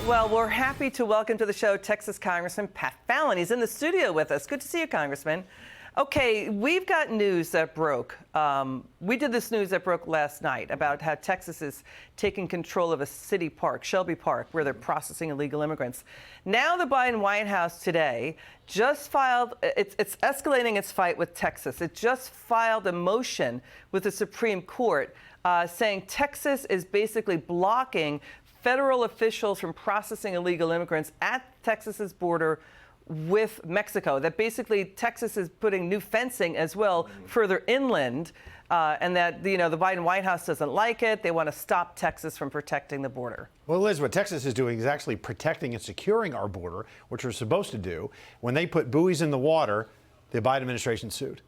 Well, we're happy to welcome to the show Texas Congressman Pat Fallon. He's in the studio with us. Good to see you, Congressman. Okay, we've got news that broke. We did this news that broke last night about how Texas is taking control of a city park, Shelby Park, where they're processing illegal immigrants. Now the Biden White House today just filed, it's escalating its fight with Texas. It just filed a motion with the Supreme Court saying Texas is basically blocking federal officials from processing illegal immigrants at Texas's border with Mexico, that basically Texas is putting new fencing as well further inland, and that, the Biden White House doesn't like it. They want to stop Texas from protecting the border. Well, Liz, what Texas is doing is actually protecting and securing our border, which we're supposed to do. When they put buoys in the water, the Biden administration sued.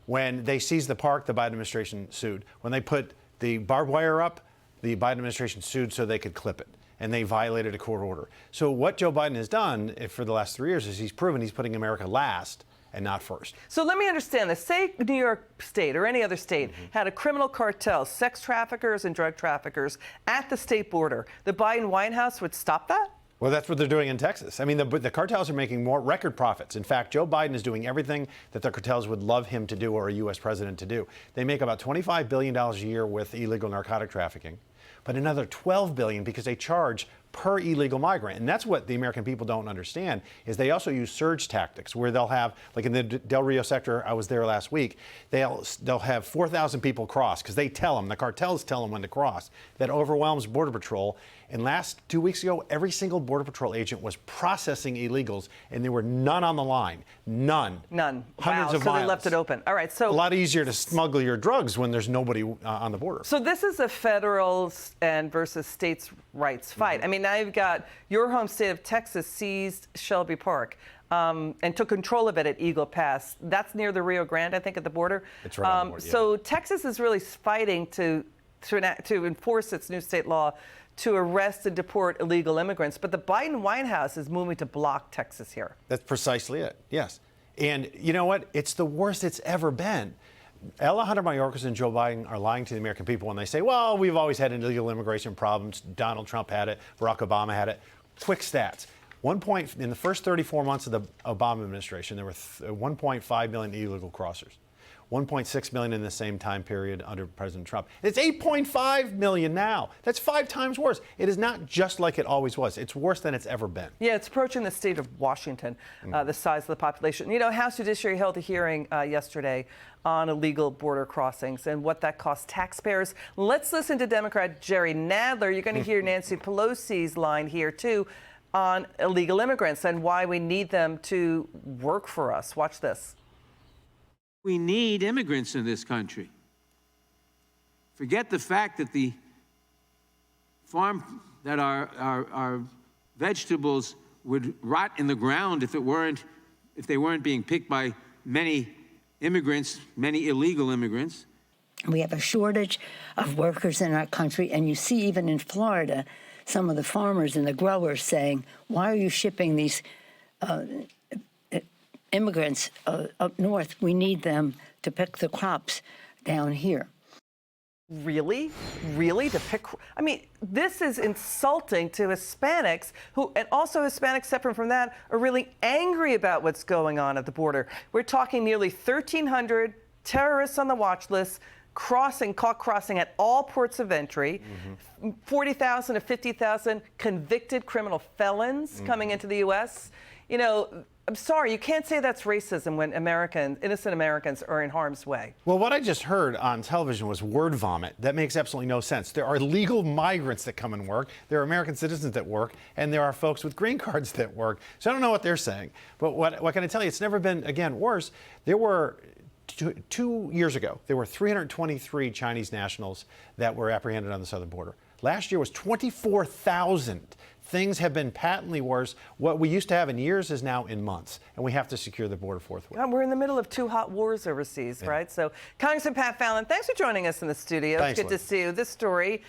When they seized the park, the Biden administration sued. When they put the barbed wire up, the Biden administration sued so they could clip it, and they violated a court order. So what Joe Biden has done for the last 3 years is he's proven he's putting America last and not first. So let me understand this. Say New York State or any other state had a criminal cartel, sex traffickers and drug traffickers at the state border. The Biden White House would stop that? Well, that's what they're doing in Texas. I mean, the cartels are making more record profits. In fact, Joe Biden is doing everything that the cartels would love him to do, or a U.S. president to do. They make about $25 billion a year with illegal narcotic trafficking, but another $12 billion because they charge per illegal migrant. And that's what the American people don't understand, is they also use surge tactics where they'll have, like in the Del Rio sector, I was there last week, they'll have 4,000 people cross because they tell them, the cartels tell them when to cross. That overwhelms Border Patrol. And 2 weeks ago, every single Border Patrol agent was processing illegals, and there were none on the line. None. None. Hundreds of so miles. They left it open. All right. So a lot easier to smuggle your drugs when there's nobody on the border. So this is a federal and versus states' rights fight. I mean, now you've got your home state of Texas seized Shelby Park and took control of it at Eagle Pass. That's near the Rio Grande, I think, at the border. It's right on the border, yeah. So Texas is really fighting to enforce its new state law to arrest and deport illegal immigrants. But the Biden White House is moving to block Texas here. That's precisely it, yes. And you know what? It's the worst it's ever been. Alejandro Mayorkas and Joe Biden are lying to the American people when they say, well, we've always had illegal immigration problems. Donald Trump had it. Barack Obama had it. Quick stats. In the first 34 months of the Obama administration, there were 1.5 million illegal crossers. 1.6 million in the same time period under President Trump. It's 8.5 million now. That's 5 times worse. It is not just like it always was. It's worse than it's ever been. Yeah, it's approaching the state of Washington, the size of the population. House Judiciary held a hearing yesterday on illegal border crossings and what that costs taxpayers. Let's listen to Democrat Jerry Nadler. You're going to hear Nancy Pelosi's line here, too, on illegal immigrants and why we need them to work for us. Watch this. We need immigrants in this country. Forget the fact that the farm, that our vegetables would rot in the ground if they weren't being picked by many immigrants, many illegal immigrants. We have a shortage of workers in our country, and you see even in Florida, some of the farmers and the growers saying, why are you shipping these immigrants up north? We need them to pick the crops down here. Really? Really? To pick? I mean, this is insulting to Hispanics who, and also Hispanics separate from that, are really angry about what's going on at the border. We're talking nearly 1,300 terrorists on the watch list, caught crossing at all ports of entry, 40,000 to 50,000 convicted criminal felons coming into the U.S. I'm sorry, you can't say that's racism when innocent Americans are in harm's way. Well, what I just heard on television was word vomit. That makes absolutely no sense. There are legal migrants that come and work. There are American citizens that work, and there are folks with green cards that work. So I don't know what they're saying. But what can I tell you? It's never been, again, worse. There were, 2 years ago, there were 323 Chinese nationals that were apprehended on the southern border. Last year was 24,000. Things have been patently worse. What we used to have in years is now in months, and we have to secure the border forthwith. We're in the middle of 2 hot wars overseas, right? So, Congressman Pat Fallon, thanks for joining us in the studio. Thanks, it's good to see you. This story